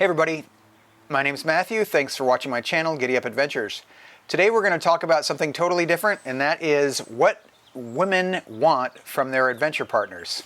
Hey everybody, my name's Matthew. Thanks for watching my channel, Giddy Up Adventures. Today we're going to talk about something totally different, and that is what women want from their adventure partners.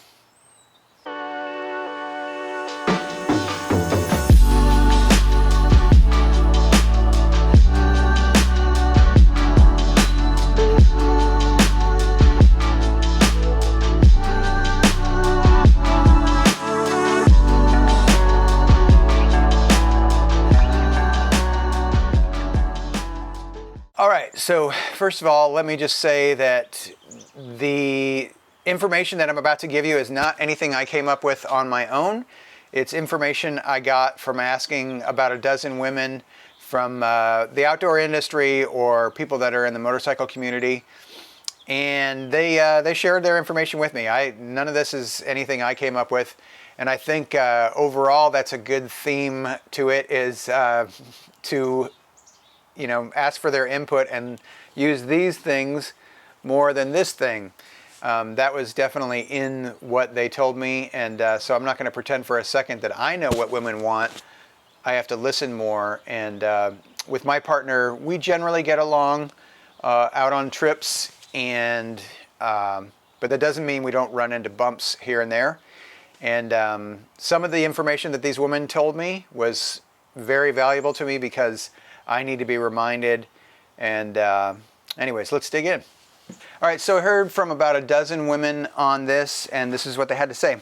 Alright, so first of all, let me just say that the information that I'm about to give you is not anything I came up with on my own. It's information I got from asking about a dozen women from the outdoor industry or people that are in the motorcycle community. And they shared their information with me. None of this is anything I came up with. And I think overall that's a good theme to it, is to ask for their input and use these things more than this thing. That was definitely in what they told me, and so I'm not going to pretend for a second that I know what women want. I have to listen more, and with my partner, we generally get along out on trips, and but that doesn't mean we don't run into bumps here and there. And some of the information that these women told me was very valuable to me because I need to be reminded. And anyways, let's dig in. All right, so I heard from about a dozen women on this, and this is what they had to say.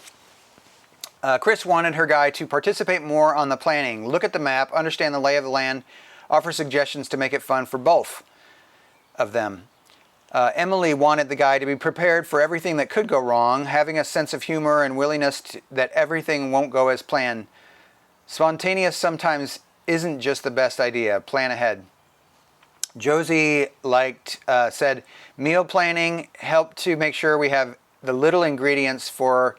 Chris wanted her guy to participate more on the planning, look at the map, understand the lay of the land, offer suggestions to make it fun for both of them. Emily wanted the guy to be prepared for everything that could go wrong, having a sense of humor and willingness that everything won't go as planned. Spontaneous sometimes isn't just the best idea. Plan ahead. Josie said meal planning helped to make sure we have the little ingredients for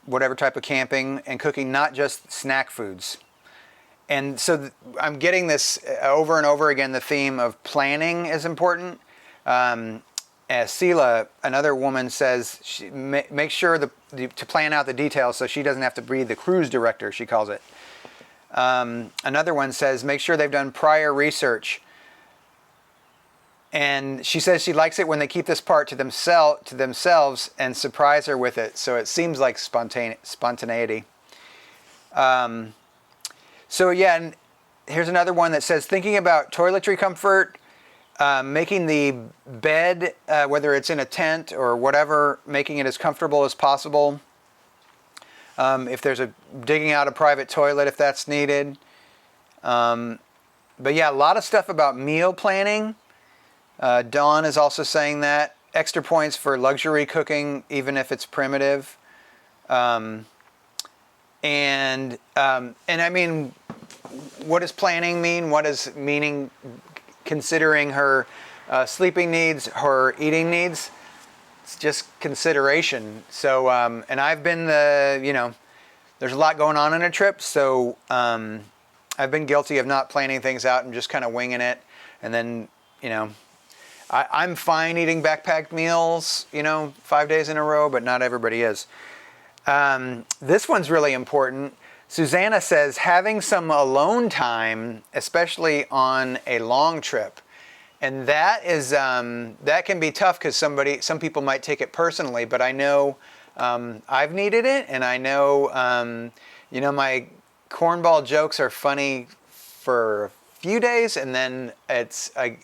whatever type of camping and cooking, not just snack foods. And so I'm getting this over and over again, the theme of planning is important. Sela, another woman, says make sure to plan out the details so she doesn't have to be the cruise director, she calls it. Another one says make sure they've done prior research, and she says she likes it when they keep this part to themselves and surprise her with it, so it seems like spontaneity. So yeah, and here's another one that says thinking about toiletry comfort, making the bed, whether it's in a tent or whatever, making it as comfortable as possible. If there's digging out a private toilet if that's needed. But yeah, a lot of stuff about meal planning. Dawn is also saying that. Extra points for luxury cooking, even if it's primitive. And I mean, what does planning mean? What does meaning considering her sleeping needs, her eating needs? It's just consideration. So, and I've been there's a lot going on in a trip, so I've been guilty of not planning things out and just kind of winging it. And then, I'm fine eating backpacked meals, 5 days in a row, but not everybody is. This one's really important. Susanna says having some alone time, especially on a long trip. And that is that can be tough because some people might take it personally, but I know I've needed it, and I know my cornball jokes are funny for a few days, and then I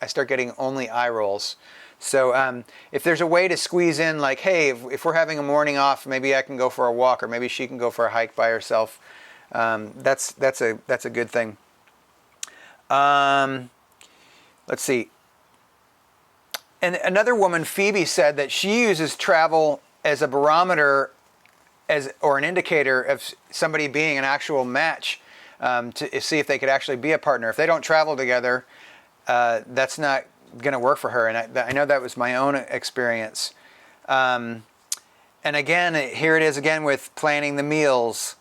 start getting only eye rolls. So if there's a way to squeeze in, like, hey, if we're having a morning off, maybe I can go for a walk, or maybe she can go for a hike by herself. That's a good thing. Let's see. And another woman, Phoebe, said that she uses travel as a barometer or an indicator of somebody being an actual match, to see if they could actually be a partner. If they don't travel together, that's not going to work for her. And I know that was my own experience. And again, here it is again with planning the meals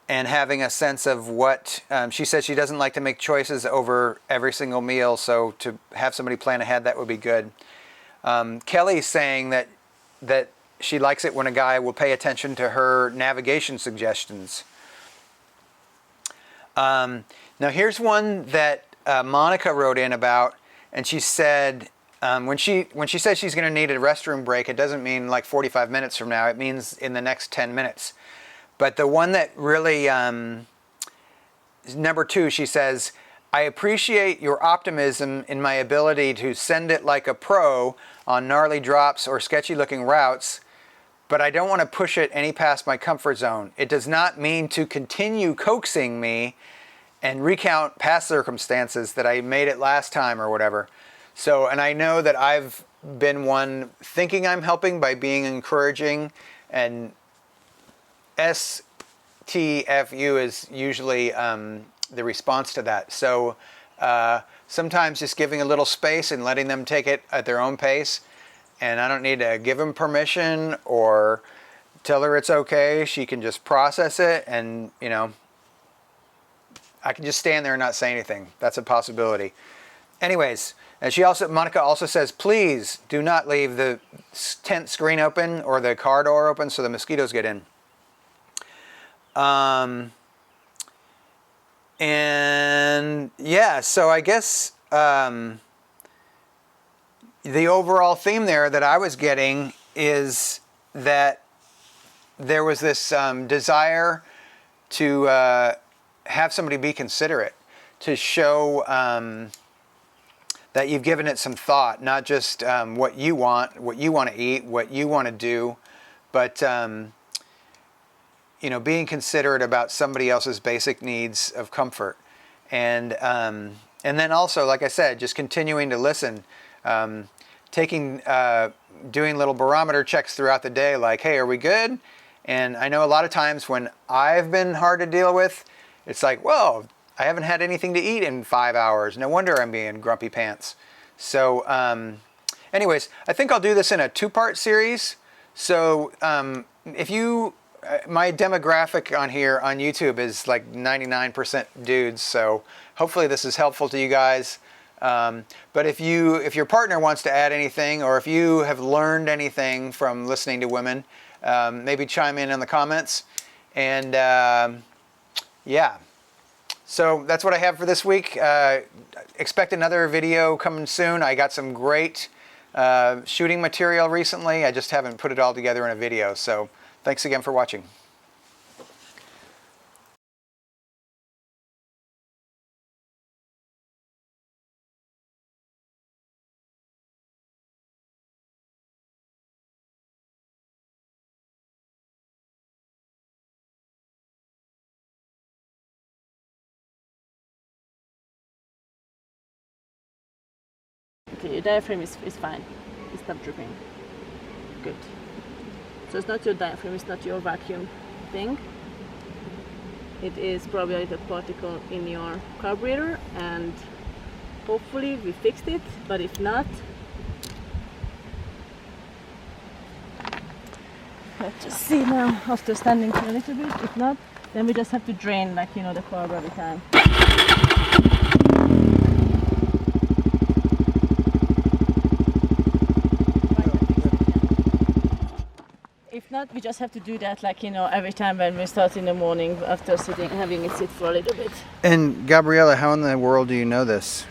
and having a sense of what she says. She doesn't like to make choices over every single meal, so to have somebody plan ahead, that would be good. Kelly's saying that she likes it when a guy will pay attention to her navigation suggestions. Now here's one that Monica wrote in about, and she said when she says she's going to need a restroom break, it doesn't mean like 45 minutes from now. It means in the next 10 minutes. But the one that really is number 2, she says, I appreciate your optimism in my ability to send it like a pro on gnarly drops or sketchy looking routes, but I don't want to push it any past my comfort zone. It does not mean to continue coaxing me and recount past circumstances that I made it last time or whatever. So, and I know that I've been one thinking I'm helping by being encouraging, and STFU is usually the response to that. So sometimes just giving a little space and letting them take it at their own pace. And I don't need to give them permission or tell her it's okay. She can just process it, and you know, I can just stand there and not say anything. That's a possibility. Anyways, and Monica also says, please do not leave the tent screen open or the car door open so the mosquitoes get in. And yeah, so I guess the overall theme there that I was getting is that there was this desire to have somebody be considerate, to show that you've given it some thought, not just what you want to eat, what you want to do, but you know, being considerate about somebody else's basic needs of comfort. And then also, like I said, just continuing to listen, doing little barometer checks throughout the day, like, hey, are we good? And I know a lot of times when I've been hard to deal with, it's like, whoa, I haven't had anything to eat in 5 hours. No wonder I'm being grumpy pants. So anyways, I think I'll do this in a 2-part series. So if you, my demographic on here on YouTube is like 99% dudes. So hopefully this is helpful to you guys. But if your partner wants to add anything, or if you have learned anything from listening to women, maybe chime in the comments. And yeah. So that's what I have for this week. Expect another video coming soon. I got some great shooting material recently. I just haven't put it all together in a video. So thanks again for watching. Okay, your diaphragm is fine. It stopped dripping. Good. So it's not your diaphragm, it's not your vacuum thing. It is probably a little particle in your carburetor, and hopefully we fixed it, but if not, let's just see now after standing for a little bit. If not, then we just have to drain, like, you know, the carb every time. If not, we just have to do that, like, you know, every time when we start in the morning after having it sit for a little bit. And Gabriella, how in the world do you know this?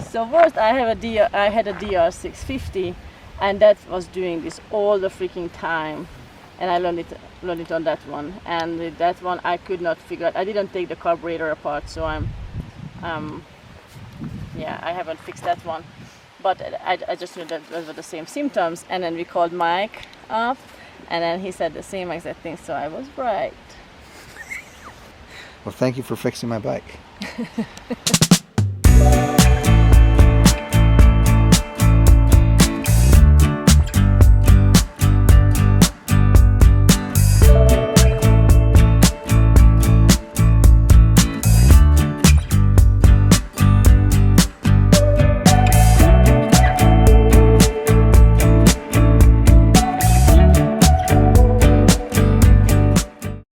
So first I had a DR650, and that was doing this all the freaking time, and I learned it on that one. And with that one I could not figure out. I didn't take the carburetor apart, so yeah, I haven't fixed that one. But I just knew that those were the same symptoms, and then we called Mike up, and then he said the same exact thing, so I was right. Well, thank you for fixing my bike.